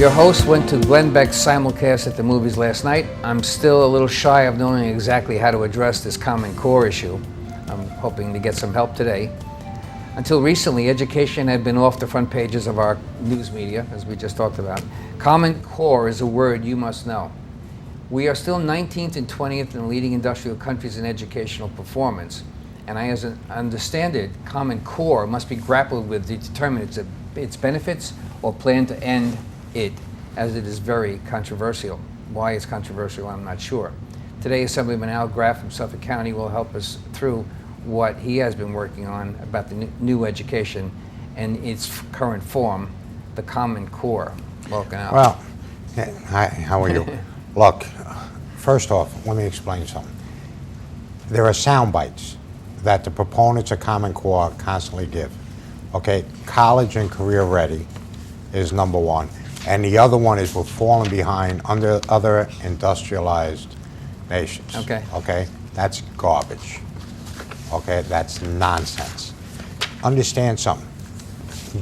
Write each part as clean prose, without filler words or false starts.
Your host went to Glenn Beck's simulcast at the movies last night. I'm still a little shy of knowing exactly how to address this Common Core issue. I'm hoping to get some help today. Until recently, education had been off the front pages of our news media, as we just talked about. Common Core is a word you must know. We are still 19th and 20th in the leading industrial countries in educational performance. And as I understand it, Common Core must be grappled with to determine its benefits or plan to end it, as it is very controversial. Why it's controversial, I'm not sure. Today, Assemblyman Graf from Suffolk County will help us through what he has been working on about the new education and its current form, the Common Core. Welcome, Al. Well, hi, how are you? Look, first off, let me explain something. There are sound bites that the proponents of Common Core constantly give. Okay, college and career ready is number one. And the other one is we're falling behind under other industrialized nations. Okay. Okay? That's garbage. Okay? That's nonsense. Understand something.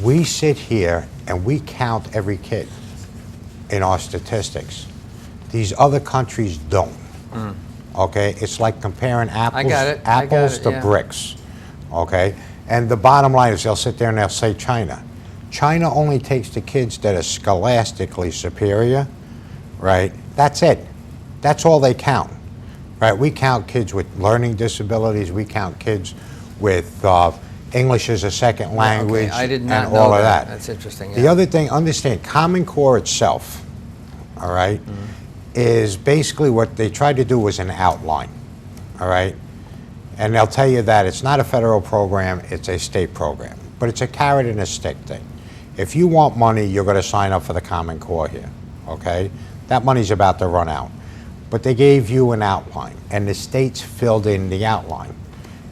We sit here and we count every kid in our statistics. These other countries don't. Okay? It's like comparing apples to bricks. Okay? And the bottom line is they'll sit there and they'll say China. China only takes the kids that are scholastically superior, right? That's it. That's all they count, right? We count kids with learning disabilities. We count kids with English as a second language. I did not and know all of that. that. That's interesting. Yeah. The other thing, understand, Common Core itself, all right, is basically what they tried to do was an outline, all right? And they'll tell you that it's not a federal program, it's a state program. But it's a carrot and a stick thing. If you want money, you're going to sign up for the Common Core here, okay? That money's about to run out. But they gave you an outline, and the states filled in the outline.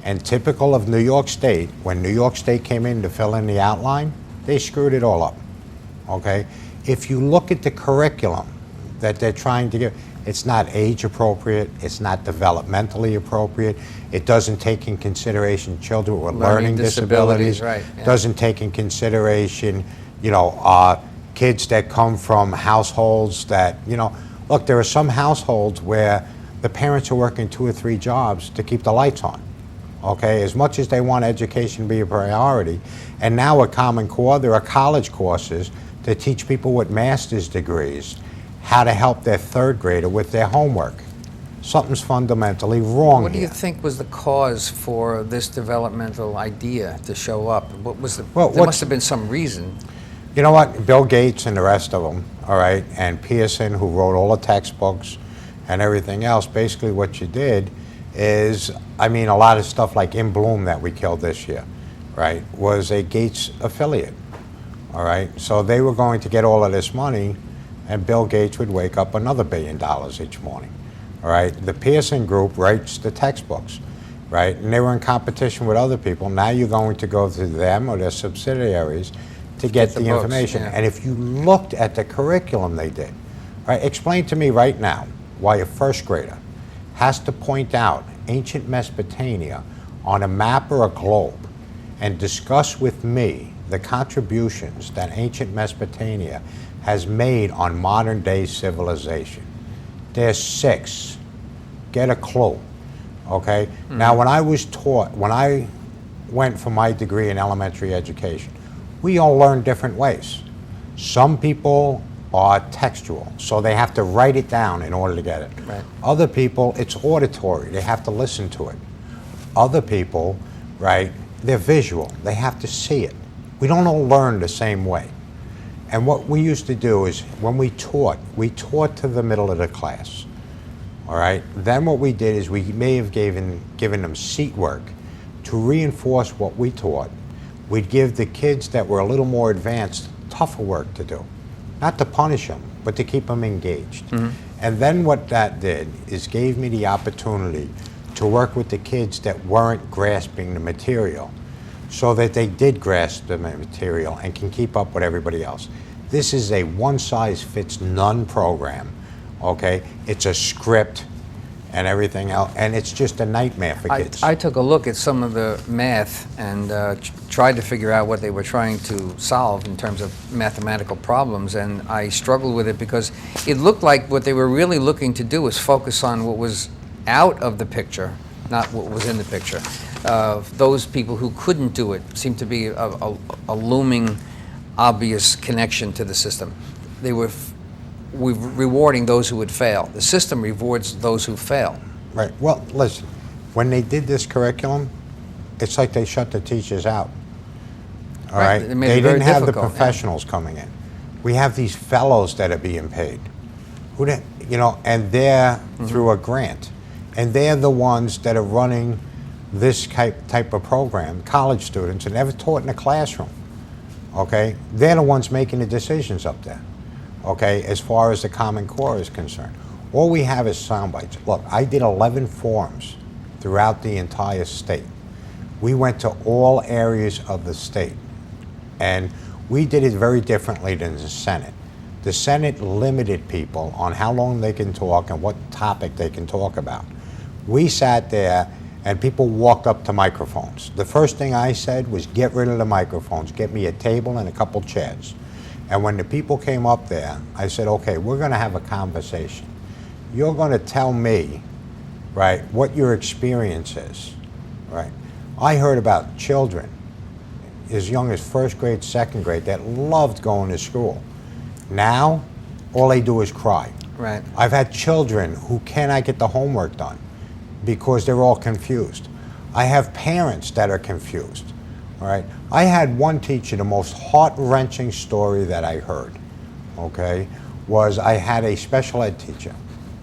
And typical of New York State, when New York State came in to fill in the outline, they screwed it all up, okay? If you look at the curriculum that they're trying to give, it's not age appropriate, it's not developmentally appropriate, it doesn't take in consideration children with learning disabilities, right, yeah. Doesn't take in consideration, kids that come from households that, look, there are some households where the parents are working 2 or 3 jobs to keep the lights on, okay? As much as they want education to be a priority, and now at Common Core, there are college courses to teach people with master's degrees how to help their 3rd grader with their homework. Something's fundamentally wrong. What do you think was the cause for this developmental idea to show up? What was the? Well, there must have been some reason. You know what? Bill Gates and the rest of them, all right, and Pearson, who wrote all the textbooks and everything else, basically what you did is, a lot of stuff like In Bloom that we killed this year, right, was a Gates affiliate, all right? So they were going to get all of this money, and Bill Gates would wake up another $1 billion each morning. All right, the Pearson group writes the textbooks, right? And they were in competition with other people. Now you're going to go to them or their subsidiaries to get the information. Yeah. And if you looked at the curriculum they did, right, explain to me right now why a 1st grader has to point out ancient Mesopotamia on a map or a globe and discuss with me the contributions that ancient Mesopotamia has made on modern day civilization. There's 6. Get a clue, okay? Now, when I went for my degree in elementary education, we all learn different ways. Some people are textual, so they have to write it down in order to get it. Right. Other people, it's auditory, they have to listen to it. Other people, right, they're visual, they have to see it. We don't all learn the same way. And what we used to do is, when we taught to the middle of the class, all right? Then what we did is we may have given them seat work to reinforce what we taught. We'd give the kids that were a little more advanced tougher work to do. Not to punish them, but to keep them engaged. And then what that did is gave me the opportunity to work with the kids that weren't grasping the material, so that they did grasp the material and can keep up with everybody else. This is a one-size-fits-none program, okay? It's a script, and everything else, and it's just a nightmare for kids. I took a look at some of the math and tried to figure out what they were trying to solve in terms of mathematical problems, and I struggled with it because it looked like what they were really looking to do was focus on what was out of the picture, not what was in the picture. Those people who couldn't do it seemed to be a looming, obvious connection to the system. They were rewarding those who would fail. The system rewards those who fail. Right. Well, listen, when they did this curriculum, it's like they shut the teachers out. All right? They didn't have the professionals coming in. We have these fellows that are being paid, and they're through a grant, and they're the ones that are running this type of program. College students, and never taught in a classroom. Okay, they're the ones making the decisions up there. Okay, as far as the Common Core is concerned. All we have is sound bites. Look, I did 11 forums throughout the entire state. We went to all areas of the state, and we did it very differently than the Senate. The Senate limited people on how long they can talk and what topic they can talk about. We sat there and people walked up to microphones. The first thing I said was, get rid of the microphones, get me a table and a couple chairs. And when the people came up there, I said, okay, we're going to have a conversation. You're going to tell me, right, what your experience is, right? I heard about children as young as first grade, second grade that loved going to school. Now, all they do is cry. Right. I've had children who cannot get the homework done because they're all confused. I have parents that are confused. All right. I had one teacher, the most heart-wrenching story that I heard, okay, was I had a special ed teacher,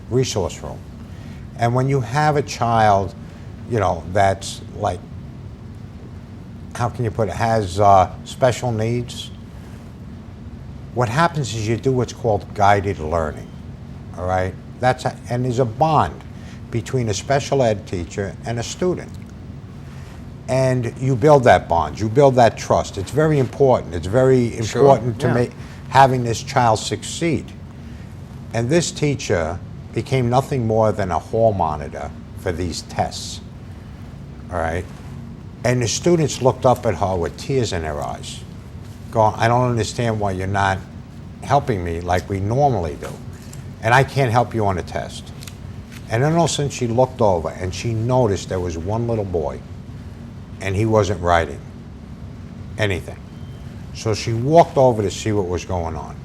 resource room. And when you have a child, that's like, how can you put it, has special needs, what happens is you do what's called guided learning, all right? And there's a bond between a special ed teacher and a student. And you build that bond, you build that trust. It's very important. It's very important to make having this child succeed. And this teacher became nothing more than a hall monitor for these tests, all right? And the students looked up at her with tears in their eyes, going, I don't understand why you're not helping me like we normally do. And I can't help you on a test. And then all of a sudden she looked over and she noticed there was one little boy and he wasn't writing anything. So she walked over to see what was going on.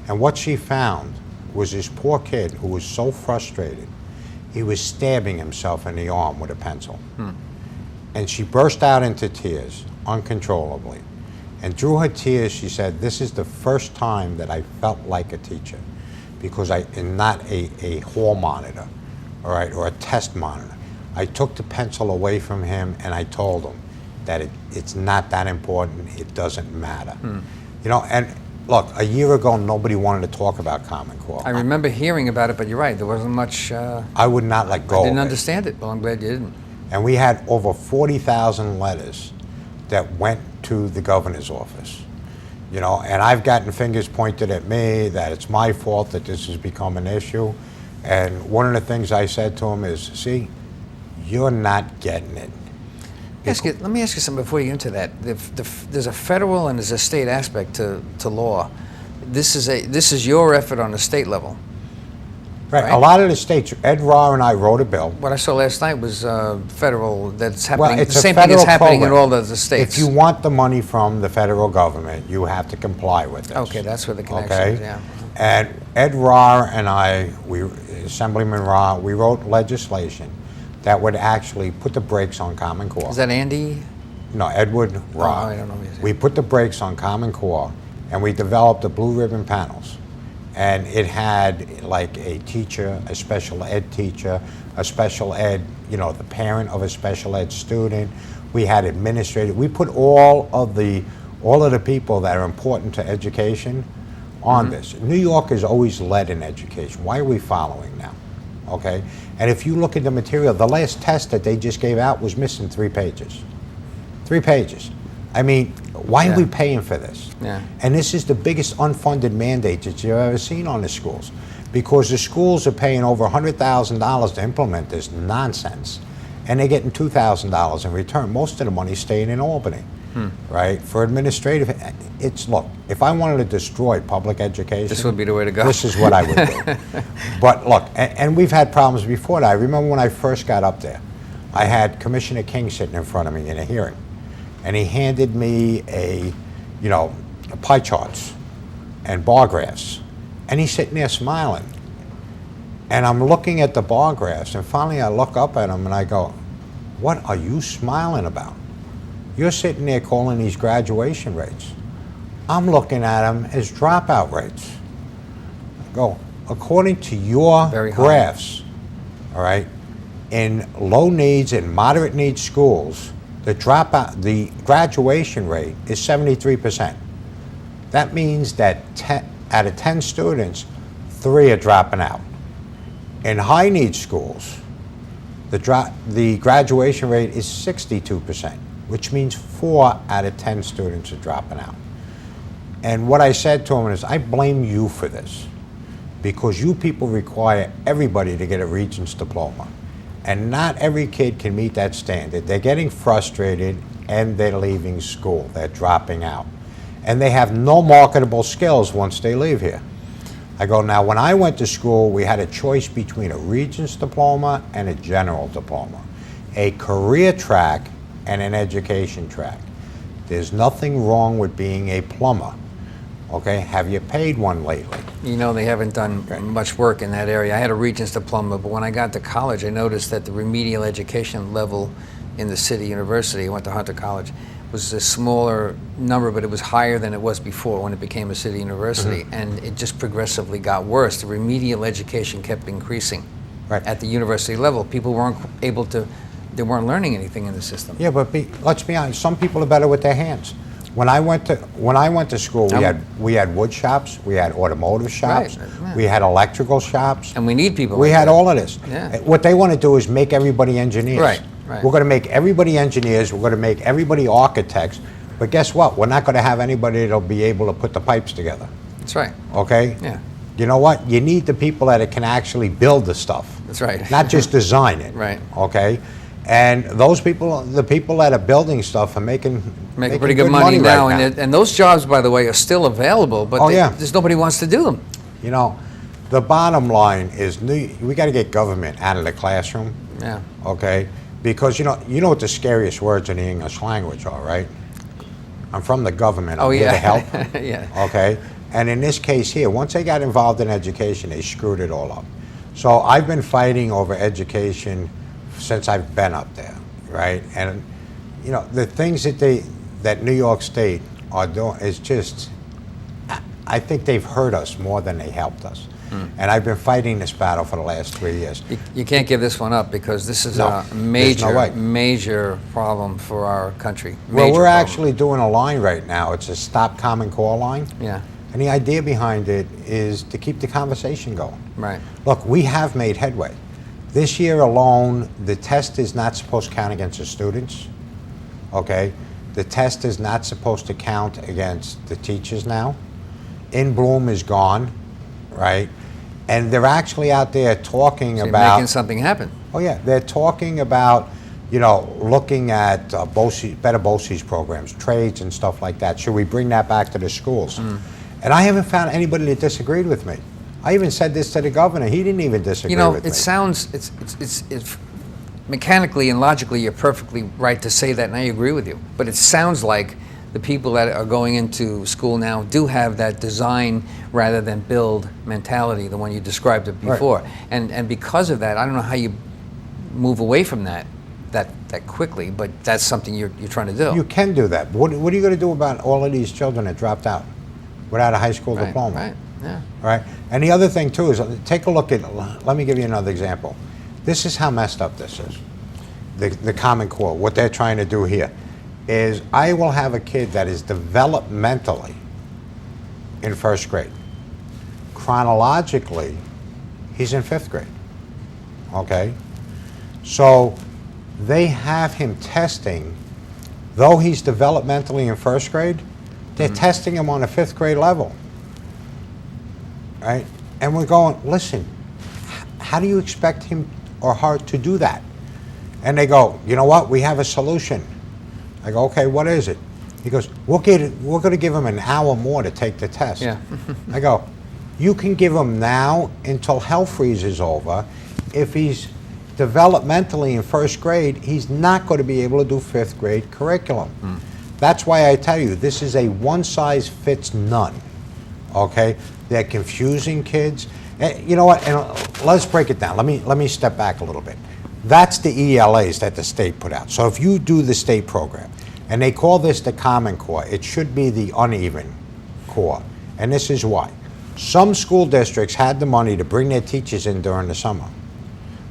And what she found was this poor kid who was so frustrated, he was stabbing himself in the arm with a pencil. And she burst out into tears uncontrollably. And through her tears, she said, this is the first time that I felt like a teacher because I am not a hall monitor, all right, or a test monitor. I took the pencil away from him and I told him that it's not that important, it doesn't matter. And look, a year ago, nobody wanted to talk about Common Core. I remember hearing about it, but you're right, there wasn't much... I would not let go of it. I didn't understand it. Well, I'm glad you didn't. And we had over 40,000 letters that went to the governor's office. And I've gotten fingers pointed at me that it's my fault that this has become an issue. And one of the things I said to him is, see, you're not getting it. Let me ask you something before you get into that. There's a federal and there's a state aspect to law. This is your effort on the state level. Right. A lot of the states, Ed Rahr and I wrote a bill. What I saw last night was federal, that's happening. Well, it's the same a thing is federal happening program. in all the states. If you want the money from the federal government, you have to comply with this. Okay, that's where the connection is, yeah. And Ed Rahr and I, Assemblyman Rahr, we wrote legislation that would actually put the brakes on Common Core. Is that Andy? No, Edward Rahr. Oh, I don't know. We put the brakes on Common Core, and we developed the blue ribbon panels. And it had like a teacher, a special ed teacher, a special ed, the parent of a special ed student. We had administrators. We put all of the people that are important to education on this. New York has always led in education. Why are we following now? Okay? And if you look at the material, the last test that they just gave out was missing 3 pages. 3 pages. I mean, Why Yeah. are we paying for this? Yeah. And this is the biggest unfunded mandate that you've ever seen on the schools, because the schools are paying over $100,000 to implement this nonsense, and they're getting $2,000 in return. Most of the money's staying in Albany, right? For administrative, look, if I wanted to destroy public education, This would be the way to go. this is what I would do. But look, and we've had problems before that. I remember when I first got up there, I had Commissioner King sitting in front of me in a hearing, and he handed me pie charts and bar graphs, and he's sitting there smiling. And I'm looking at the bar graphs, and finally I look up at him and I go, "What are you smiling about? You're sitting there calling these graduation rates. I'm looking at them as dropout rates." I go, "According to your Very high. graphs, all right, in low needs and moderate needs schools, the graduation rate is 73%. That means that out of 10 students, 3 are dropping out. In high need schools, the graduation rate is 62%, which means 4 out of 10 students are dropping out." And what I said to him is, I blame you for this, because you people require everybody to get a Regents diploma. And not every kid can meet that standard. They're getting frustrated and they're leaving school. They're dropping out. And they have no marketable skills once they leave here. I go, now when I went to school, we had a choice between a Regents diploma and a general diploma, a career track and an education track. There's nothing wrong with being a plumber. Okay, have you paid one lately? You know, they haven't done much work in that area. I had a Regents diploma, but when I got to college, I noticed that the remedial education level in the city university, I went to Hunter College, was a smaller number, but it was higher than it was before when it became a city university, and it just progressively got worse. The remedial education kept increasing at the university level. People weren't able to, they weren't learning anything in the system. Yeah, but let's be honest, some people are better with their hands. When I went to school, we had wood shops, we had automotive shops, we had electrical shops, and we need people. We like had that. all of this. Yeah. What they want to do is make everybody engineers. Right. We're going to make everybody engineers. We're going to make everybody architects. But guess what? We're not going to have anybody that'll be able to put the pipes together. That's right. Okay. Yeah. You know what? You need the people that can actually build the stuff. That's right. Not just design it. Right. Okay. And those people, the people that are building stuff, are making pretty good money now, right and those jobs, by the way, are still available, but there's nobody wants to do them. You know, the bottom line is we got to get government out of the classroom. Yeah. Okay, because you know what the scariest words in the English language are, right? I'm from the government. I'm here to help. Yeah. Okay, and in this case here, once they got involved in education, they screwed it all up. So I've been fighting over education since I've been up there, right? And you know, the things that New York State are doing is just, I think they've hurt us more than they helped us. And I've been fighting this battle for the last 3 years. You can't give this one up, because this is a major problem for our country. Well, we're actually doing a line right now. It's a Stop Common Core line. Yeah. And the idea behind it is to keep the conversation going. Right. Look, we have made headway. This year alone, the test is not supposed to count against the students, okay? The test is not supposed to count against the teachers now. In Bloom is gone, right? And they're actually out there talking about making something happen. Oh yeah, they're talking about, you know, looking at better BOCES programs, trades and stuff like that. Should we bring that back to the schools? And I haven't found anybody that disagreed with me. I even said this to the governor. He didn't even disagree with me. You know, it sounds, it's mechanically and logically, you're perfectly right to say that, and I agree with you. But it sounds like the people that are going into school now do have that design rather than build mentality, the one you described it before. Right. And because of that, I don't know how you move away from that quickly, but that's something you're trying to do. You can do that. What are you going to do about all of these children that dropped out without a high school diploma? Right, yeah. All right. And the other thing too is, take a look at, let me give you another example. This is how messed up this is. The Common Core, what they're trying to do here is, I will have a kid that is developmentally in first grade. Chronologically, he's in fifth grade. Okay? So they have him testing though he's developmentally in first grade, they're testing him on a 5th grade level, right? And we're going, listen, how do you expect him or her to do that? And they go, you know what, we have a solution. I go, okay, what is it? He goes, we're going to give him an hour more to take the test. Yeah. I go, you can give him now until hell freezes over. If he's developmentally in first grade, he's not going to be able to do 5th grade curriculum. That's why I tell you, this is a one-size-fits-none, okay? They're confusing kids. And you know what, and let's break it down. Let me step back a little bit. That's the ELAs that the state put out. So if you do the state program, and they call this the Common Core, it should be the uneven core. And this is why. Some school districts had the money to bring their teachers in during the summer.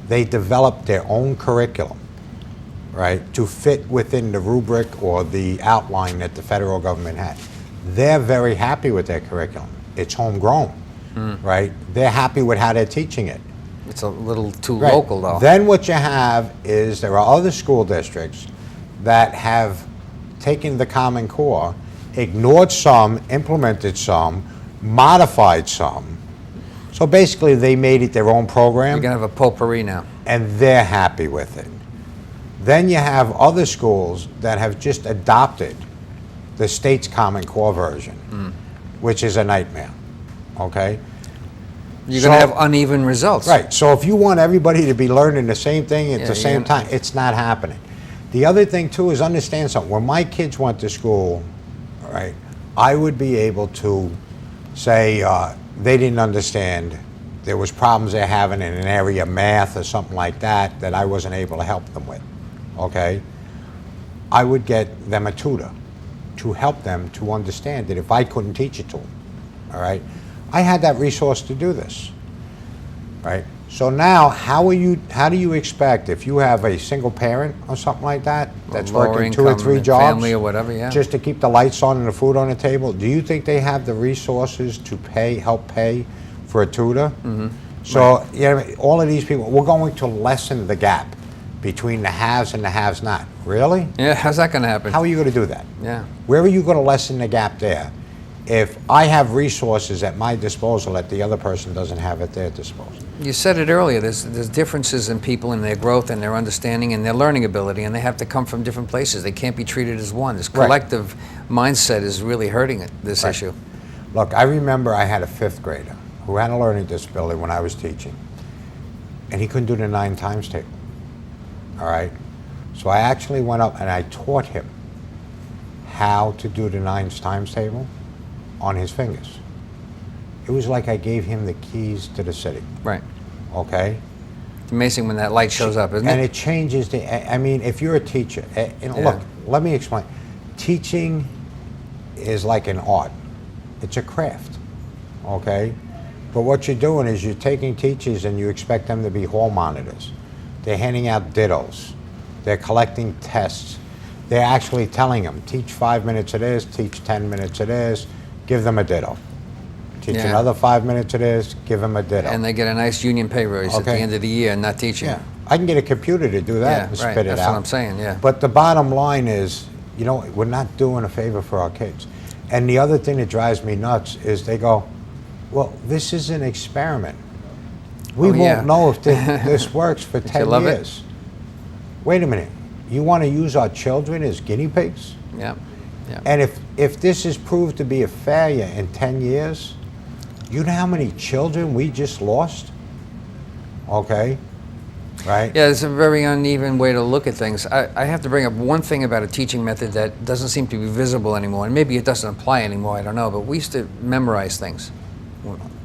They developed their own curriculum, right, to fit within the rubric or the outline that the federal government had. They're very happy with their curriculum. It's homegrown, right? They're happy with how they're teaching it. It's a little too Right. local, though. Then what you have is there are other school districts that have taken the Common Core, ignored some, implemented some, modified some. So basically they made it their own program. You're going to have a potpourri now. And they're happy with it. Then you have other schools that have just adopted the state's Common Core version, which is a nightmare, okay? You're going to have uneven results. Right, so if you want everybody to be learning the same thing at Yeah, the same you're time, it's not happening. The other thing too is understand something. When my kids went to school, right, I would be able to say they didn't understand, there was problems they're having in an area of math or something like that that I wasn't able to help them with, okay? I would get them a tutor to help them to understand it if I couldn't teach it to them, all right? I had that resource to do this, right? So now, how do you expect, if you have a single parent or something like that, that's working 2 or 3 jobs, family or whatever, yeah, just to keep the lights on and the food on the table, do you think they have the resources to help pay for a tutor? So, all of these people, we're going to lessen the gap between the haves and the haves not. Really? Yeah, how's that going to happen? How are you going to do that? Yeah. Where are you going to lessen the gap there if I have resources at my disposal that the other person doesn't have at their disposal? You said it earlier, there's differences in people and their growth and their understanding and their learning ability, and they have to come from different places. They can't be treated as one. This collective mindset is really hurting this issue. Look, I remember I had a 5th grader who had a learning disability when I was teaching, and he couldn't do the 9 times table, all right? So I actually went up and I taught him how to do the 9 times table on his fingers. It was like I gave him the keys to the city. Right. Okay? It's amazing when that light shows up, isn't it? And it changes I mean, if you're a teacher, look, let me explain. Teaching is like an art. It's a craft, okay? But what you're doing is you're taking teachers and you expect them to be hall monitors. They're handing out dittos. They're collecting tests. They're actually telling them, teach 5 minutes of this, teach 10 minutes of this, give them a ditto. Teach another 5 minutes of this, give them a ditto. And they get a nice union pay raise at the end of the year, not teaching. Yeah, I can get a computer to do that and spit it out. That's what I'm saying, yeah. But the bottom line is, we're not doing a favor for our kids. And the other thing that drives me nuts is they go, well, this is an experiment. We won't know if this works for 10 years. Wait a minute. You want to use our children as guinea pigs? Yeah. And if this is proved to be a failure in 10 years, you know how many children we just lost? Okay? Right? Yeah, it's a very uneven way to look at things. I have to bring up one thing about a teaching method that doesn't seem to be visible anymore, and maybe it doesn't apply anymore, I don't know, but we used to memorize things.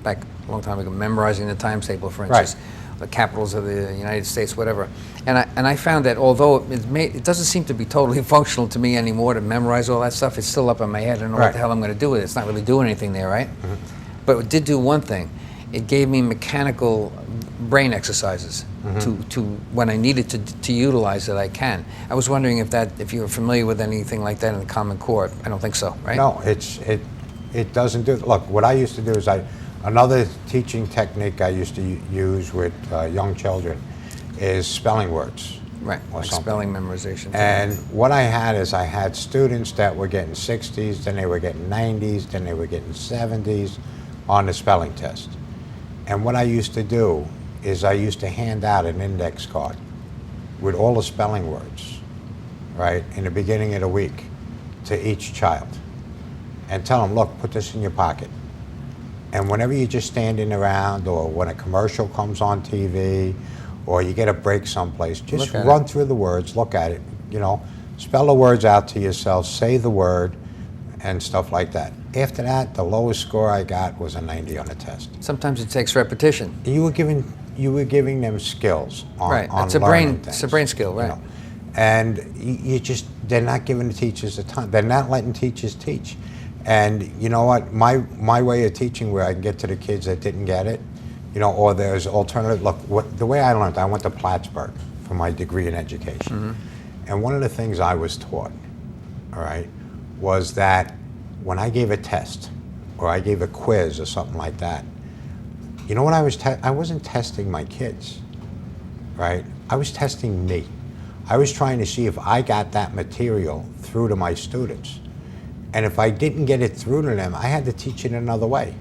Back a long time ago, memorizing the times table, for instance, the capitals of the United States, whatever. And I found that although it doesn't seem to be totally functional to me anymore to memorize all that stuff, it's still up in my head. I don't know what the hell I'm going to do with it. It's not really doing anything there, right? But it did do one thing. It gave me mechanical brain exercises to when I needed to utilize it, I can. I was wondering if you're familiar with anything like that in the Common Core. I don't think so, right? No, it doesn't do. Look, what I used to do is another teaching technique I used to use with young children is spelling words. Right, or like something. spelling memorization. And what I had is I had students that were getting 60s, then they were getting 90s, then they were getting 70s on the spelling test. And what I used to do is I used to hand out an index card with all the spelling words, right, in the beginning of the week to each child. And tell them, look, put this in your pocket. And whenever you're just standing around, or when a commercial comes on TV, or you get a break someplace, just run through the words, look at it, you know, spell the words out to yourself, say the word, and stuff like that. After that, the lowest score I got was a 90 on the test. Sometimes it takes repetition. You were giving them skills on, right. on It's a learning brain. things, It's a brain skill, right? You know? And they're not giving the teachers the time. They're not letting teachers teach. And you know what? My way of teaching, where I can get to the kids that didn't get it, you know, or there's alternative. Look, the way I learned, I went to Plattsburgh for my degree in education, and one of the things I was taught, all right, was that when I gave a test or I gave a quiz or something like that, you know what I wasn't testing my kids, right? I was testing me. I was trying to see if I got that material through to my students. And if I didn't get it through to them, I had to teach it another way.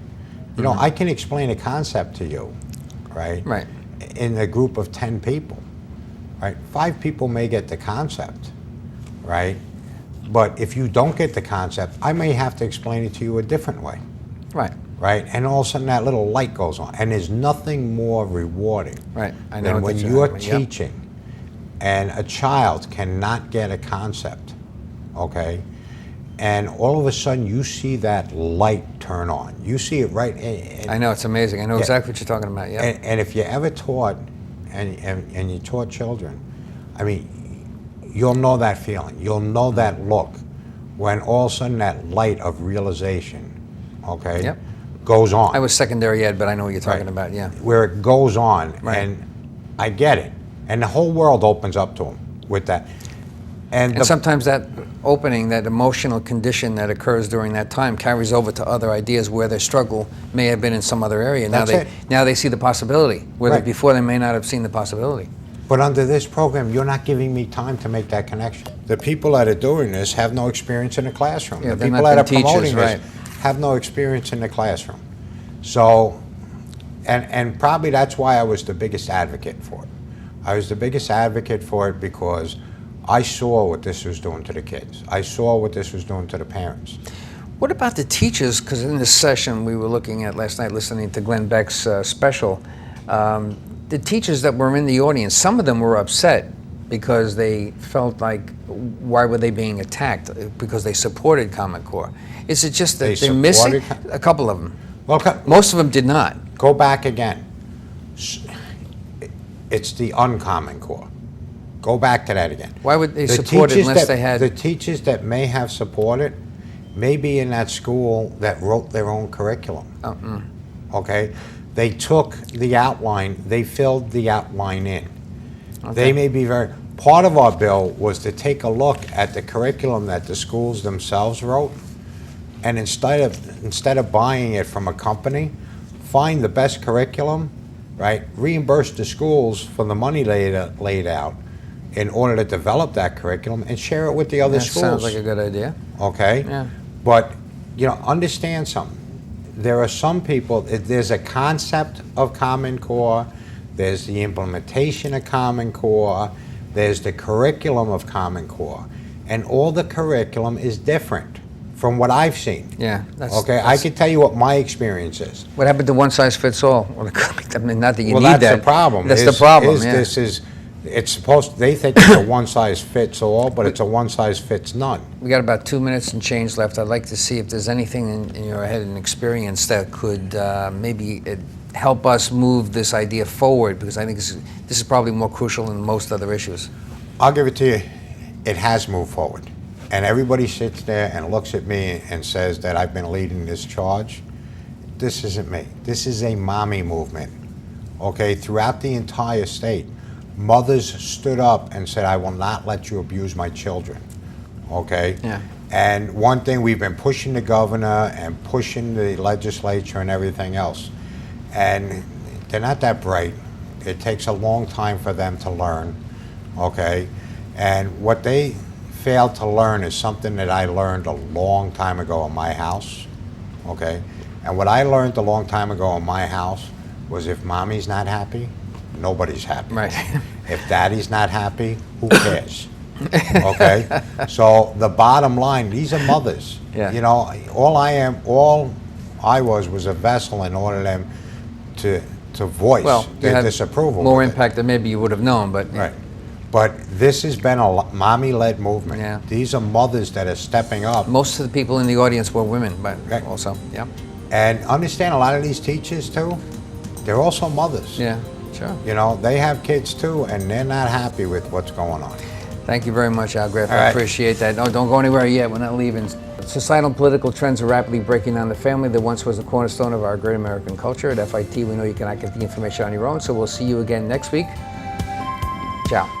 You know, I can explain a concept to you, right? Right. In a group of 10 people, right? 5 people may get the concept, right? But if you don't get the concept, I may have to explain it to you a different way. Right. Right? And all of a sudden that little light goes on. And there's nothing more rewarding Right. I know than when what you're talking about. Yep. teaching and a child cannot get a concept, okay? And all of a sudden you see that light turn on. You see it right. I know, it's amazing. I know exactly what you're talking about. Yeah. And if you ever taught and you taught children, I mean, you'll know that feeling. You'll know that look when all of a sudden that light of realization, okay, Yep. goes on. I was secondary ed, but I know what you're talking about. Yeah. Where it goes on, Right. and I get it. And the whole world opens up to them with that. And sometimes that opening, that emotional condition that occurs during that time, carries over to other ideas where their struggle may have been in some other area. Now they see the possibility, where Right. before they may not have seen the possibility. But under this program, you're not giving me time to make that connection. The people that are doing this have no experience in the classroom. Yeah, The they're people not that are the teachers, promoting right. this have no experience in the classroom. So, and probably that's why I was the biggest advocate for it. I was the biggest advocate for it because I saw what this was doing to the kids. I saw what this was doing to the parents. What about the teachers? Because in this session we were looking at last night, listening to Glenn Beck's special, the teachers that were in the audience, some of them were upset because they felt like, why were they being attacked? Because they supported Common Core. Is it just that they're missing? A couple of them. Well, Most of them did not. go back again. It's the uncommon core. Go back to that again. Why would they support it unless they had... The teachers that may have supported may be in that school that wrote their own curriculum. Okay? They took the outline, they filled the outline in. Okay. They may be very... Part of our bill was to take a look at the curriculum that the schools themselves wrote, and instead of buying it from a company, find the best curriculum, right? Reimburse the schools for the money laid out in order to develop that curriculum and share it with the other schools. Sounds like a good idea. Okay? Yeah. But, you know, understand something. There are some people, there's a concept of Common Core, there's the implementation of Common Core, there's the curriculum of Common Core, and all the curriculum is different from what I've seen. Yeah. Okay, I can tell you what my experience is. What happened to one size fits all? Well, I mean, not that you Well, need that. that's the problem. That's the problem, yeah. It's supposed, they think it's a one size fits all, but it's a one size fits none. We got about 2 minutes and change left. I'd like to see if there's anything in your head and experience that could maybe help us move this idea forward, because I think this is probably more crucial than most other issues. I'll give it to you. It has moved forward. And everybody sits there and looks at me and says that I've been leading this charge. This isn't me. This is a mommy movement, okay? Throughout the entire state, mothers stood up and said, I will not let you abuse my children, okay? Yeah. And one thing, we've been pushing the governor and pushing the legislature and everything else. And they're not that bright. It takes a long time for them to learn, okay? And what they failed to learn is something that I learned a long time ago in my house, okay? And what I learned a long time ago in my house was if mommy's not happy, nobody's happy. Right. If daddy's not happy, who cares? Okay? So the bottom line, these are mothers. Yeah. You know, all I was a vessel in order for them to voice Well, you their had disapproval. more with it. impact than maybe you would have known, but Right. But this has been a mommy-led movement. Yeah. These are mothers that are stepping up. most of the people in the audience were women, but Right. also, yeah. And understand, a lot of these teachers, too, they're also mothers. Yeah, sure. You know, they have kids, too, and they're not happy with what's going on. Thank you very much, Al Graf. All I right. appreciate that. No, don't go anywhere yet. We're not leaving. Societal and political trends are rapidly breaking down the family that once was the cornerstone of our great American culture. At FIT, we know you cannot get the information on your own, so we'll see you again next week. Ciao.